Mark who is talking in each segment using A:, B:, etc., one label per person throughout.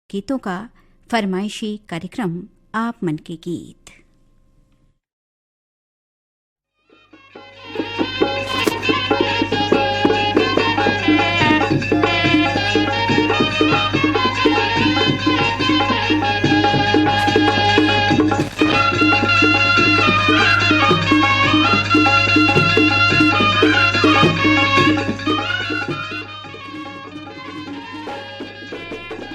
A: गीतों का फरमाइशी कार्यक्रम आप मन के गीत।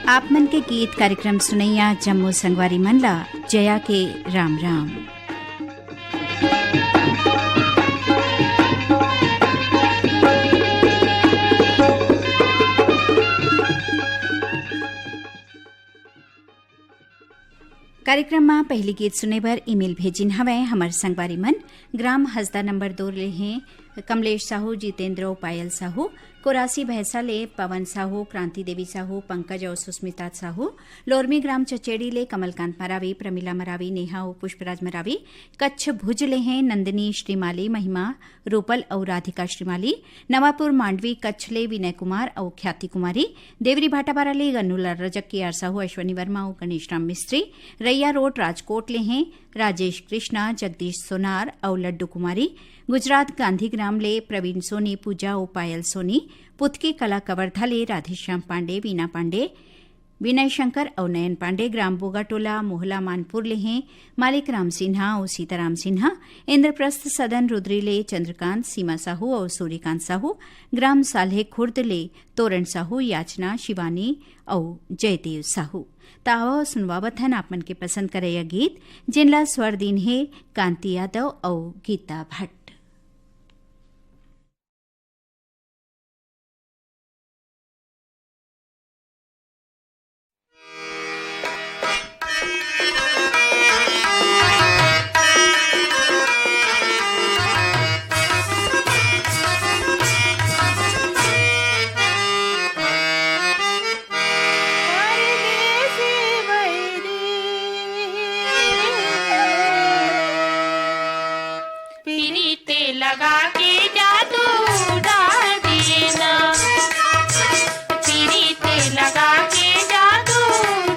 A: आप मन के गीत कार्यक्रम सुनैया जम्मू संगवारी मनला जया के राम राम। कार्यक्रम में पहली गीत सुने बर ईमेल भेजिन हवै हमर संगवारी मन ग्राम हसदा नंबर 2 ले हैं कमलेश साहू, जितेंद्र, पायल साहू, कोरासी भैंसा ले पवन साहू, क्रांति देवी साहू, पंकज और सुस्मिता साहू, लोरमी ग्राम चचेड़ी ले कमलकांत मरावी, प्रमिला मरावी, नेहा और पुष्पराज मरावी, कच्छ भुज ले हैं नंदिनी श्रीमाली, महिमा रूपल और राधिका श्रीमाली, नवापुर मांडवी कच्छ ले विनय कुमार और ख्याति कुमारी, देवरी भाटापारा ले गन्नूलाल रजक के आर साहू, अश्वनी वर्मा और गणेश राम मिस्त्री, रैया रोड राजकोट ले हैं राजेश कृष्णा, जगदीश सोनार और लड्डू कुमारी, गुजरात गांधीग्राम ले प्रवीण सोनी, पूजा और पायल सोनी, पुतकी कला कवर्धा ले राधेश्याम पांडे, वीना पांडे, विनय शंकर और नयन पांडे, ग्राम बोगाटोला मोहला मानपुर ले हैं मालिक राम सिन्हा और सीताराम सिन्हा, इंद्रप्रस्थ सदन रुद्री ले चंद्रकांत, सीमा साहू और सूर्यकांत साहू, ग्राम साल्हे खुर्द ले तोरण साहू, याचना, शिवानी और जयदेव साहू। तावा सुनवावत हन आप मन के पसंद करे यह गीत जिनला स्वर दिन है कांति यादव और गीता भट्ट।
B: लगा के जादू डाल देना, पीरीते लगा के जादू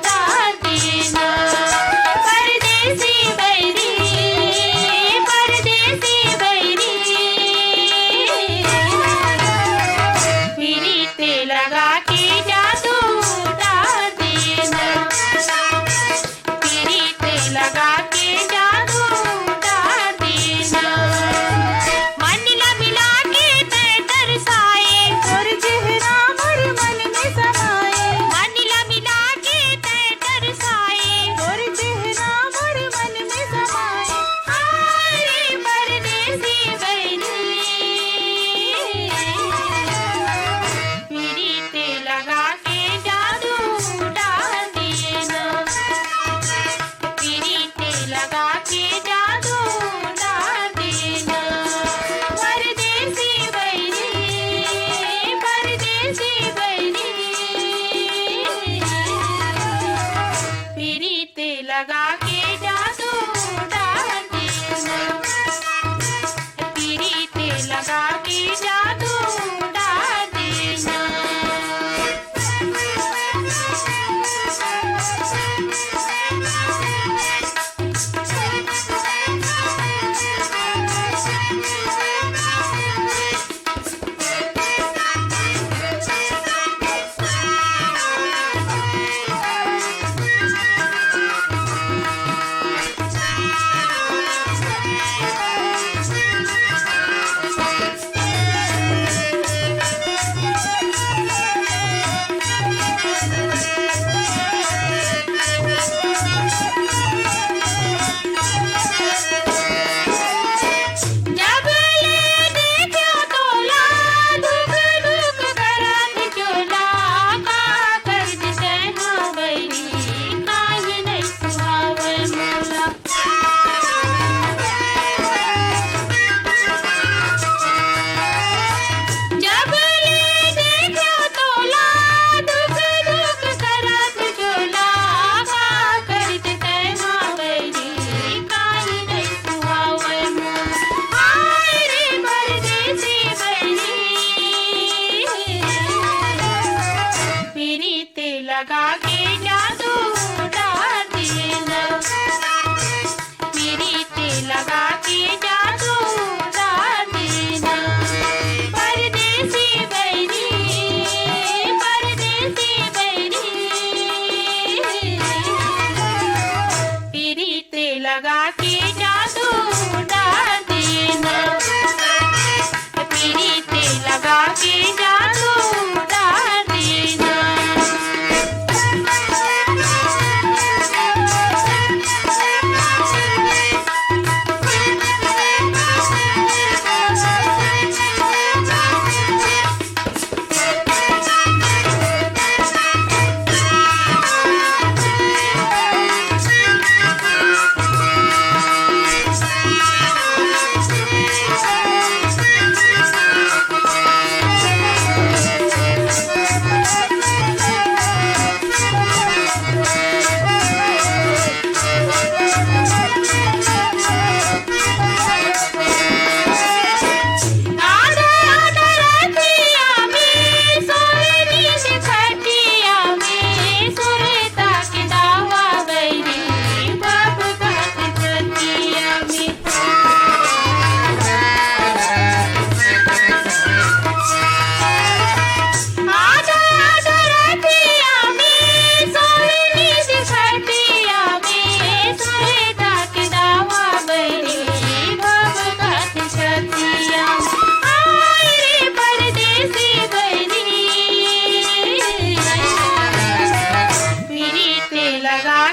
B: डाल देना, परदेसी बैरी, परदेसी बैरी, पीरीते लगा के जादू डाल देना, पीरीते लगा के जादू डाल देना।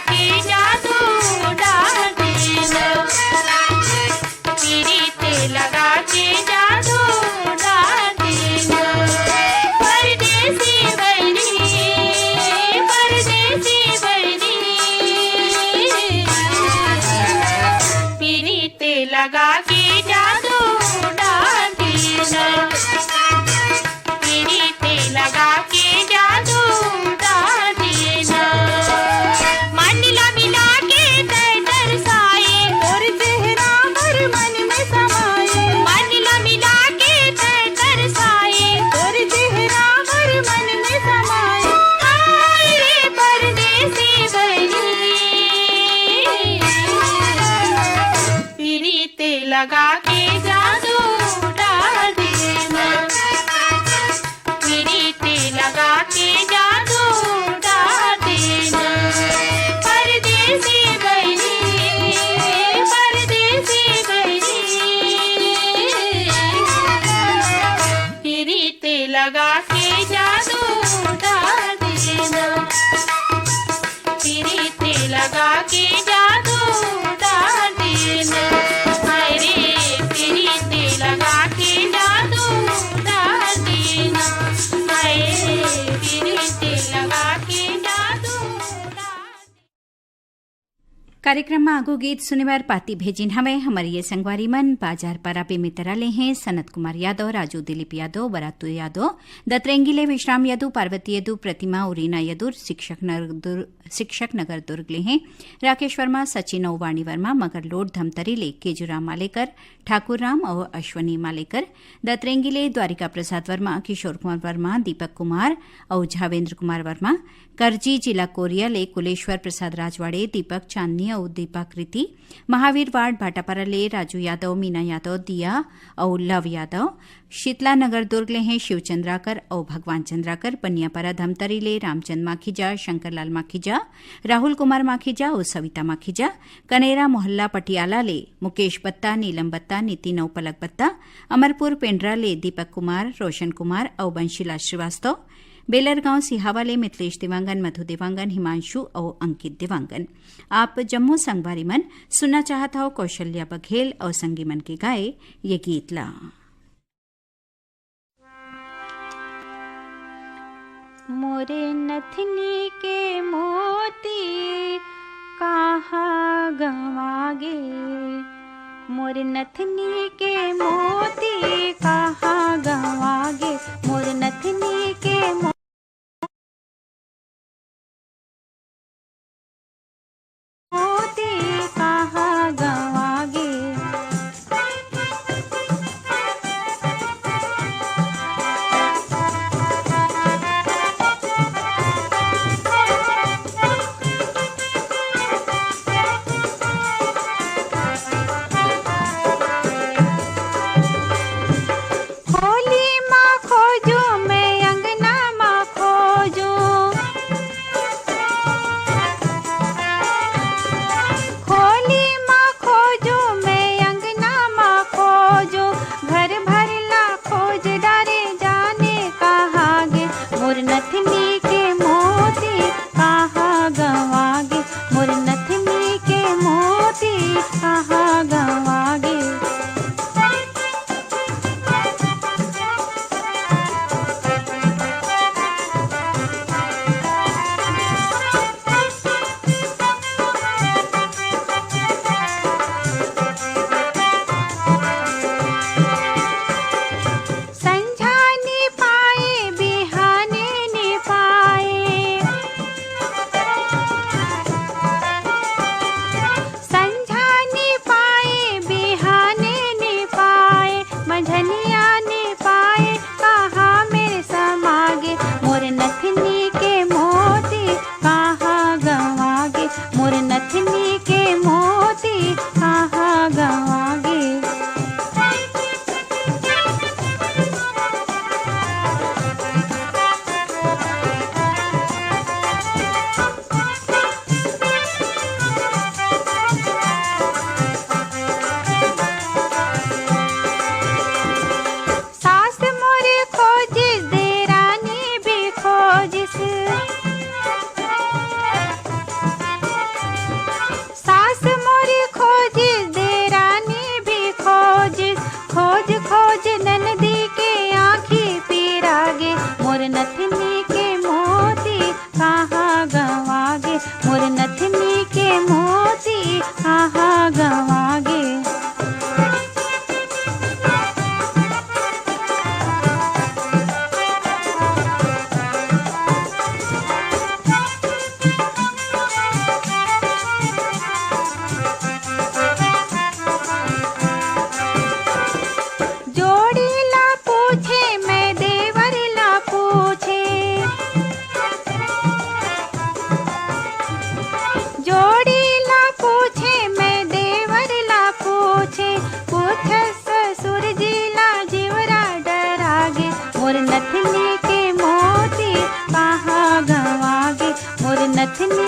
B: के जादू डाल देना पीड़ित लगा के जादू डाल देना परदेसी बनी पीड़ित लगा के जादू डाल देना पीड़ित लगा के जादू डाल देना मंडला मिला के तरसाए और चेहरा भर मन में समाए मंडला मिला के तरसाए और चेहरा भर मन में समाए हाय रे परदेसी बनी पीड़ित लगा के जादू डाल देना पीड़ित लगा के जादू डाल देना परदेसी बनी पीड़ित लगा के जादू डाल देना पीड़ित लगा के जादू डाल देना हाय रे पीड़ित लगा के जादू डाल देना हाय रे पीड़ित लगा के जादू डाल
A: कार्यक्रम में आगो गीत सुनिवार पाती भेजिन हमें हमारे ये संगवारी मन बाजार परापे में तरले हैं सनत कुमार यादव राजू दिलीप यादव बरातु यादव दतरेंगिले विश्राम यादव पार्वती यादव प्रतिमा उरीना यादव शिक्षक नगर दुर्ग ले हैं राकेश वर्मा सचिन और वाणी वर्मा मगर लोड धमतरीले केजुराम मालेकर ठाकुर राम और अश्वनी मालेकर दतरेंगिले द्वारिका प्रसाद वर्मा किशोर कुमार वर्मा दीपक कुमार और झावेंद्र कुमार वर्मा करजी जिला कोरिया ले कुलेश्वर प्रसाद राजवाड़े दीपक चांदनी और दीपाकृति महावीर वार्ड भाटापारा ले राजू यादव मीना यादव दिया और लव यादव शीतला नगर दुर्ग ले हैं शिवचंद्राकर और भगवान चंद्राकर बनियापारा धमतरी ले रामचंद माखीजा शंकरलाल माखीजा राहुल कुमार माखीजा और सविता माखीजा कनेरा मोहल्ला पटियाला ले मुकेश बत्ता नीलम बत्ता नितिन और पलक बत्ता अमरपुर पेंड्रा ले दीपक कुमार रोशन कुमार और बंशीलाल श्रीवास्तव बेलरगांव सिहावा ले मिथिलेश देवांगन मधु देवांगन हिमांशु और अंकित देवांगन आप जम्मू संगवारी मन सुनना चाहता हो कौशल्या बघेल और संगी मन के गाए ये गीत ला
C: मोरे नथनी के मोती कहाँ गवागे मोरे नथनी के मोती कहाँ गवागे मोरे नथनी के मोती कहाँ गवागे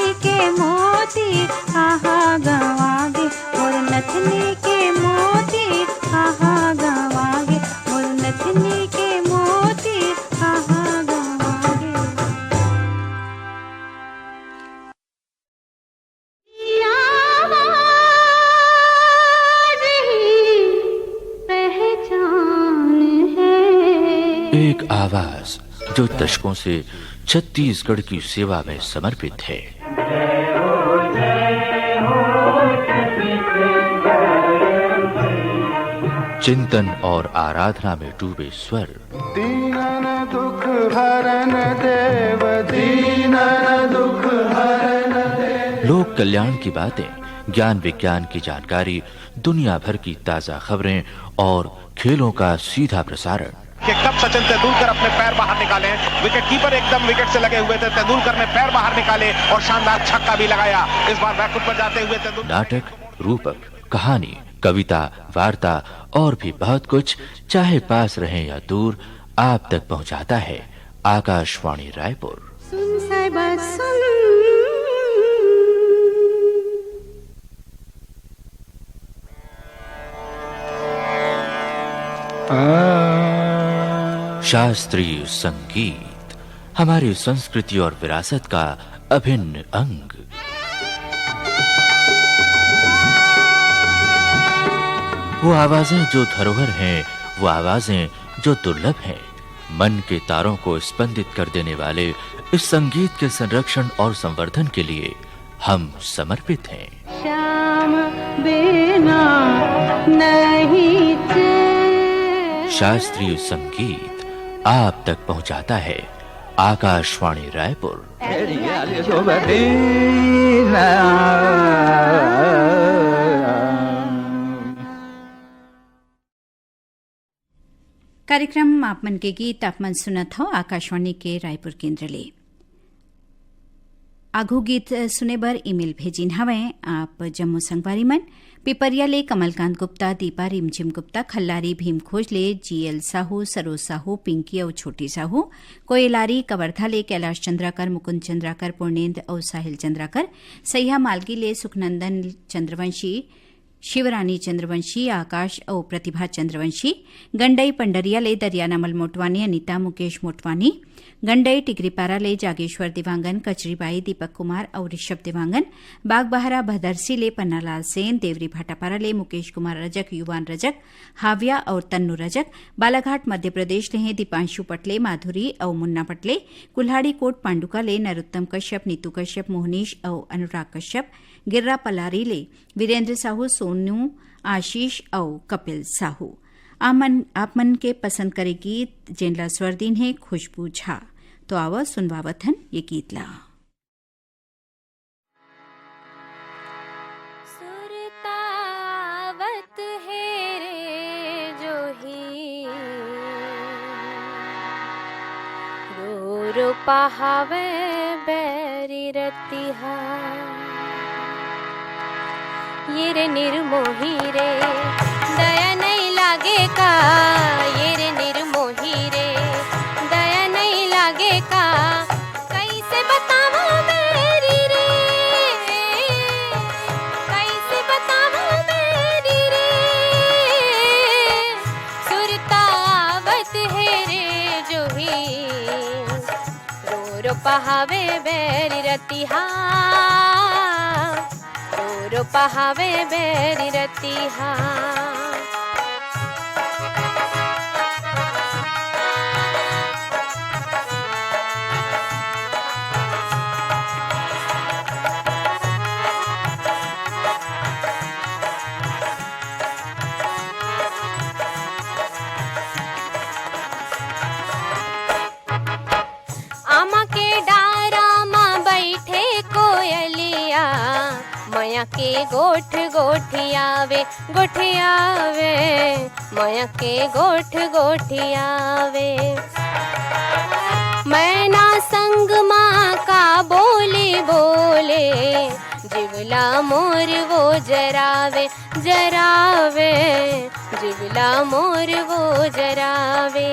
C: नथनी के मोती कहाँ गवागे, मोर नथनी के मोती कहाँ गवागे, मोर नथनी के मोती कहाँ गवागे।
D: एक आवाज जो दशकों से छत्तीसगढ़ की सेवा में समर्पित है। चिंतन और आराधना में डूबे स्वर,
E: दीनन दुख हरन देव, दीनन दुख हरन देव।
D: लोक कल्याण की बातें, ज्ञान विज्ञान की जानकारी, दुनिया भर की ताजा खबरें और खेलों का सीधा प्रसारण।
F: कि कब सचिन तेंदुलकर अपने पैर बाहर निकाले, विकेट कीपर एकदम विकेट से लगे हुए थे, तेंदुलकर ने पैर बाहर निकाले और शानदार छक्का भी लगाया। इस बार बैकफुट पर जाते हुए तेंदुलकर।
D: नाटक, रूपक, कहानी, कविता, वार्ता और भी बहुत कुछ, चाहे पास रहे या दूर, आप तक पहुंचाता है आकाशवाणी रायपुर।
C: सुन साहिबा सुन,
D: शास्त्रीय संगीत हमारी संस्कृति और विरासत का अभिन्न अंग। वो आवाजें जो धरोहर हैं, वो आवाजें जो दुर्लभ हैं। मन के तारों को स्पंदित कर देने वाले इस संगीत के संरक्षण और संवर्धन के लिए हम समर्पित हैं।
C: श्याम बिना नहीं चैन।
D: शास्त्रीय संगीत आप तक पहुंचाता है आकाशवाणी रायपुर।
A: कार्यक्रम आप मन के गीत आप मन सुनत हो आकाशवाणी के रायपुर केंद्र ले। आघु गीत सुने बर ईमेल भेजिन हवै आप जम्मू संगवारी मन। पिपरिया ले कमलकांत गुप्ता, दीपा रिमझिम गुप्ता, खल्लारी भीम खोजले, जीएल साहू, सरोज साहू, पिंकी और छोटी साहू, कोयलारी कवर्धा ले कैलाश चंद्राकर, मुकुंद चंद्राकर, पूर्णेंद्र और साहिल चंद्राकर, सैया मालगी ले सुखनंदन चंद्रवंशी, शिवरानी चंद्रवंशी, आकाश और प्रतिभा चंद्रवंशी, गंडई पंडरिया ले दरियानमल मोटवानी, अनिता मुकेश मोटवानी, गंडई टिकरीपारा ले जागेश्वर दिवांगन, कचरीबाई दीपक कुमार और ऋषभ दिवांगन, बागबहरा भदरसी ले पन्नालाल सेन, देवरी भाटापारा ले मुकेश कुमार रजक, युवान रजक, हाविया और तन्नू रजक, बालाघाट मध्य प्रदेश ले हैं दीपांशु पटले, माधुरी और मुन्ना पटले, कुल्हाड़ी कोट पांडुका ले नरोत्तम कश्यप, नीतू कश्यप, मोहनीश और अनुराग कश्यप, गिर्रा पलारी ले वीरेंद्र साहू, सोनू, आशीष और कपिल साहू। आप मन के पसंद करे गीत जेनला स्वरदीन है खुशबू झा। तो आवा सुनवावत हन ये गीत ला।
B: सुरतावत है रे जो ही रो रो पहावे बैरी रतिहा, ये रे निर्मोही रे दया नहीं लागे का, ये रे निर्मोही रे दया नहीं लागे का, कैसे बताऊं मेरी रे, कैसे बताऊं मेरी रे, सुरतावत है रे जो ही रो रो पहावे बैरी रतिहा, रो रो पहावे बैरी रतिहा। मया के गोठ गोठियावे गोठियावे, मया के गोठ गोठियावे, मैना संग माँ का बोले बोले, जिवला मोर वो जरावे जरावे, जिवला मोर वो जरावे,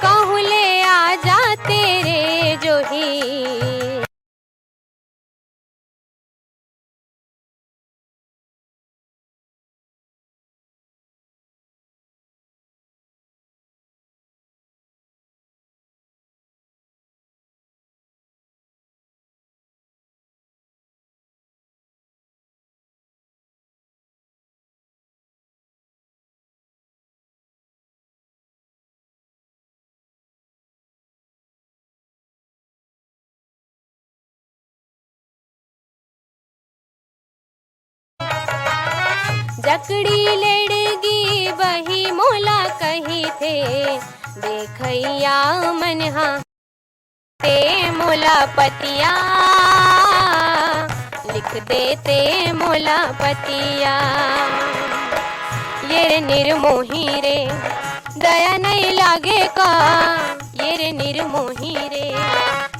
B: कहूँ ले आ जा तेरे जो ही जकड़ी लेड़गी वही मोला कही थे, देखैया मनहा ते मोला पतिया, लिख देते मोला पतिया। ये रे निर्मोही रे दया नहीं लागे का, ये रे निर्मोही रे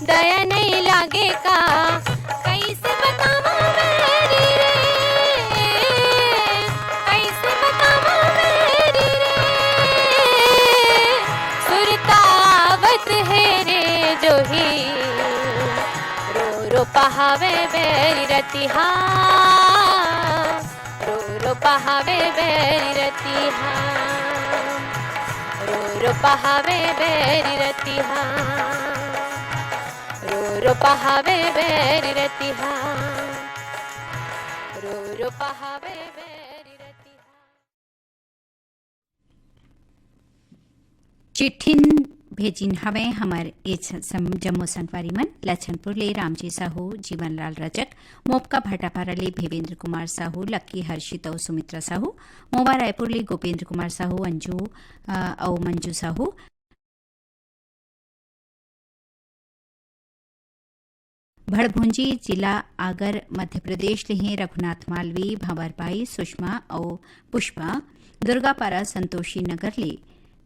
B: दया नहीं लागे का, कैसे बताऊं मेरी रे, कैसे बताऊं मेरी रे, सुरतावत है रे जो ही रो रो पहावे बेरी रतिहा, रो रो पहावे बेरी रतिहा, रो रो पहावे बेरी रतिहा, रो रो पहावे बेरी रतिहा, रो रो पहावे बेरी रतिहा।
A: चिट्ठिन भेजिन हवे हमार जम्मू संगवारी मन लछनपुर ले रामजी साहू, जीवनलाल रजक, मोपका भाटापारा ले भेवेंद्र कुमार साहू, लक्की हर्षित और सुमित्रा साहू, मोबा रायपुर ले गोपेंद्र कुमार साहू, अंजू और मंजू साहू, भड़भुंजी जिला आगर मध्य प्रदेश ले हैं रघुनाथ मालवी, भंवरबाई, सुषमा और पुष्पा, दुर्गापारा संतोषी नगर ले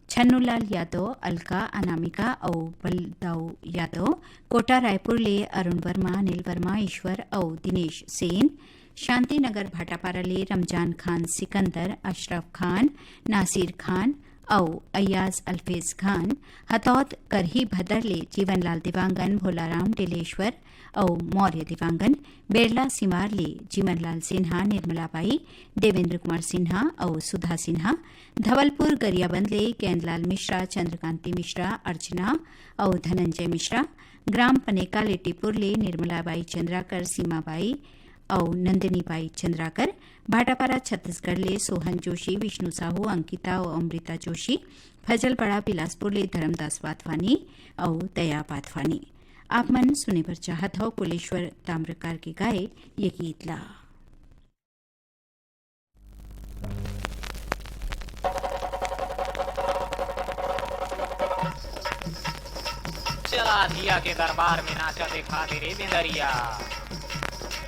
A: छन्नूलाल यादव, अलका, अनामिका और बलदाऊ यादव, कोटा रायपुर ले अरुण वर्मा, अनिल वर्मा, ईश्वर और दिनेश सेन, शांतिनगर भाटापारा ले रमजान खान सिकंदर, अशरफ खान, नासिर खान और अयाज अल्फेज खान, हथौद करही भदर ले जीवनलाल दिवांगन, भोलाराम डिलेश्वर और मौर्य दिवांगन, बेरला सिमार ले जीवनलाल सिन्हा, निर्मलाबाई, देवेंद्र कुमार सिन्हा और सुधा सिन्हा, धवलपुर गरियाबंद ले गेंदलाल मिश्रा, चंद्रकांति मिश्रा, अर्चना और धनंजय मिश्रा, ग्राम पनेका लेटीपुर ले निर्मलाबाई चंद्राकर, सीमाबाई और नंदिनीबाई चंद्राकर, भाटापारा छत्तीसगढ़ ले सोहन जोशी, विष्णु साहू, अंकिता और अमृता जोशी, फजलपड़ा बिलासपुर ले धर्मदास वाधवानी और दया वाधवानी। आप मन सुने पर चाहत हो कुलेश्वर ताम्रकार के गाए ये गीत ला।
G: चला दिया के दरबार में नाचा देखा तेरे बिंदरिया,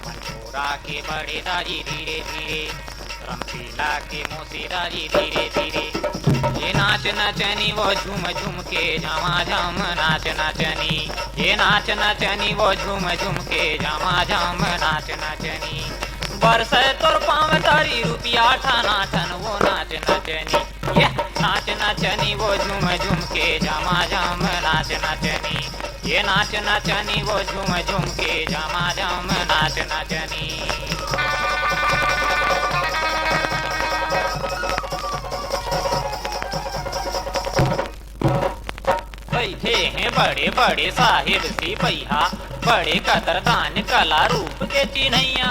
G: मंडोरा के बड़े दाजी धीरे धीरे, रमशीला के मोसे दाजी धीरे धीरे, ये नाच नचनी वो झूम झूम के जामा जाम नाच नचनी, ये नाच नचनी वो झूम झूम के जामा जाम नाच नचनी, बरसे तोर पाँव तारी रुपया ठाना ठन वो नाच नचनी, ये नाच नचनी वो झूम झूम के जामा जाम नाच नचनी, ये नाच नचनी वो झूम झूम के जामा जाम नाच नचनी। बैठे हैं बड़े बड़े साहिब सिपहिया, बड़े कदरदान कला रूप के चिन्हैया,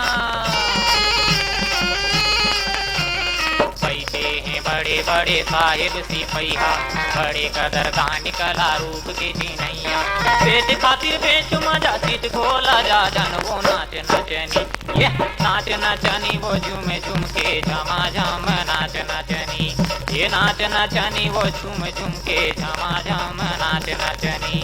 G: बैठे हैं बड़े बड़े साहिब सिपहिया, बड़े कदरदान कला रूप के चिन्हैया, पेट खातिर बेच मजा चित खोला जा जन वो नाच नचनी, ये नाच नचनी वो झूम झूम के झमा झम नाच नचनी, ये नाच नचनी वो झूम झूम के झमा झम नाच नचनी।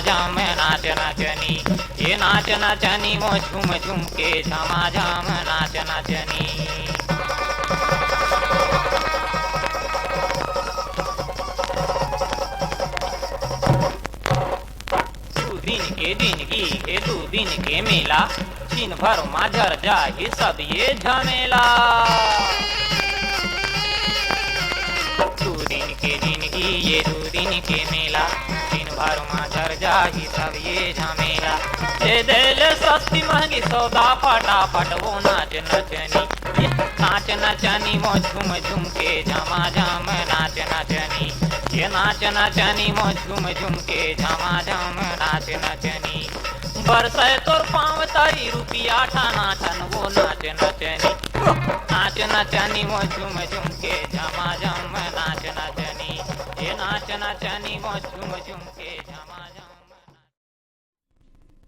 G: झम नाच नचनी, ये नाच नचनी वो झूम झूम के झमा झम नाच नचनी। जिंदगी के दू दिन के मेला, दिन भर माझर जाए सब ये झमेला, दू दिन के जिंदगी ये दू दिन के मेला, दिन भर माझर जाए सब ये झमेला, दे दिल सस्ती महंगी सौदा फटाफट वो नाच नचनी, नाच नचनी वो झूम झूम के झमा झम नाच नचनी, ये नाच नचनी वो झूम झूम के झमा झम नाच नचनी, बरसे तोर पाँव तारी रुपया ठाना ठन वो नाच नचनी, नाच नचनी वो झूम झूम के झमा झम नाच नचनी, ये नाच नचनी वो झूम झूम के झमा झम।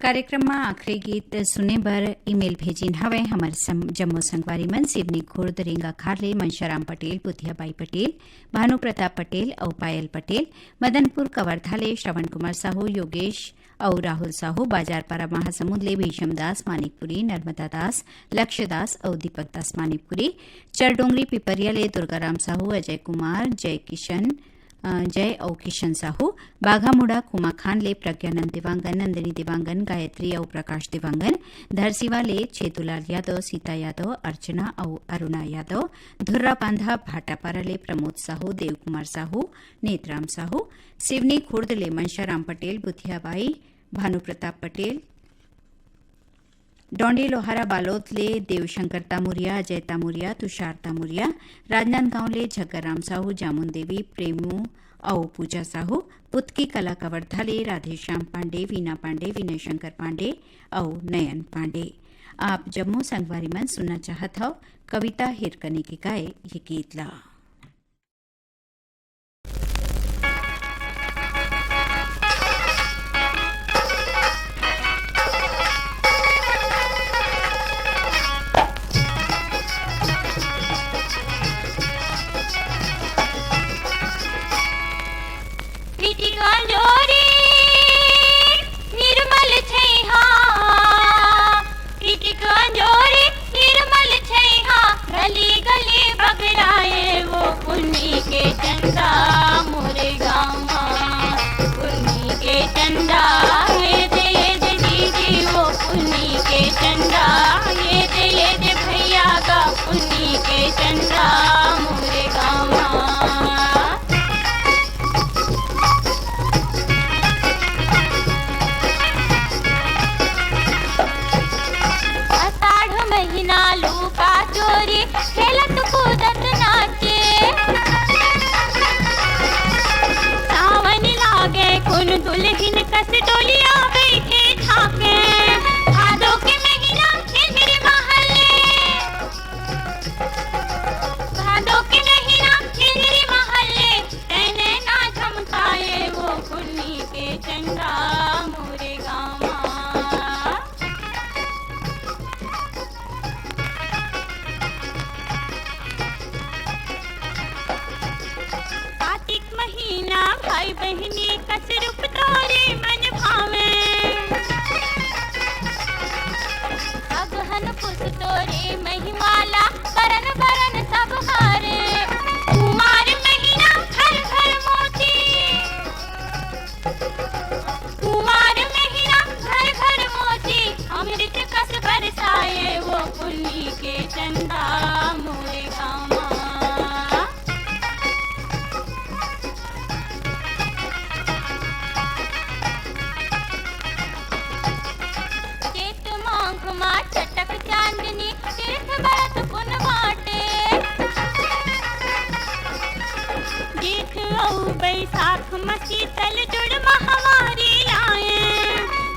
A: कार्यक्रम में आखिरी गीत सुने बर ईमेल भेजिन हवे हमर जम्मू संगवारी मन सिवनी खुर्द रेंगा खारले मनशाराम पटेल पुथियाबाई पटेल भानु प्रताप पटेल और पायल पटेल मदनपुर कवर्धाले श्रवण कुमार साहू योगेश और राहुल साहू बाजारपारा महासमुंद भीषम दास मानिकपुरी नर्मदा दास लक्ष्य दास और दीपक दास मानिकपुरी चरडोंगरी पिपरिया ले दुर्गाराम साहू अजय कुमार जय और किशन साहू बाघामुड़ा कुमा खान ले प्रज्ञानंद देवांगन नंदिनी देवांगन गायत्री और प्रकाश देवांगन धरसीवा ले छेतुलाल यादव सीता यादव अर्चना और अरुणा यादव धुर्रा बांधा भाटापारा ले प्रमोद साहू देवकुमार साहू नेतराम साहू सिवनी खुर्द ले मनशाराम पटेल बुथियाबाई भानु प्रताप पटेल डोंडी लोहारा बालोद ले देवशंकर तामुरिया अजय तामुरिया तुषार तामुरिया राजनांदगांव ले झग्गाराम साहू जामुन देवी प्रेमू और पूजा साहू पुतकी कला कवर्धा ले राधेश्याम पांडे वीना पांडे विनय शंकर पांडे और नयन पांडे। आप जम्मू संगवारी मन सुनना चाहत हो कविता हिरकनी के गाए ये गीत ला।
H: बैसाख मसी तल जुड़ महावारी आए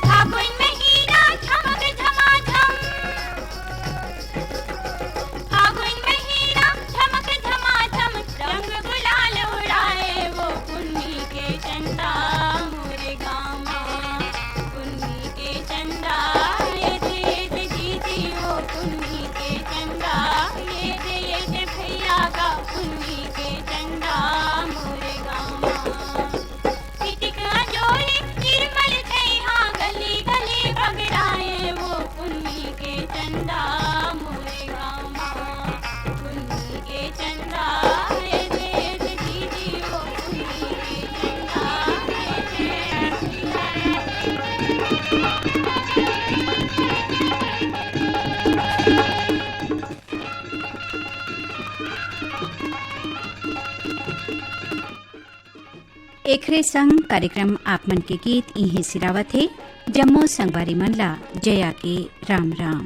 H: फागुन महीना झमक झमाझम फागुन महीना झमक झमाझम रंग गुलाल उड़ाए वो पुन्नी के चंदा मोरे गाँव पुन्नी के चंदा ये दे दीदी वो पुन्नी के चंदा ये दे भैया का पुन्नी के चंदा मोरे गाँव
A: एकरे संग कार्यक्रम आप मन के गीत इहे सिरावत है जम्मू संगवारी मनला जया के राम राम।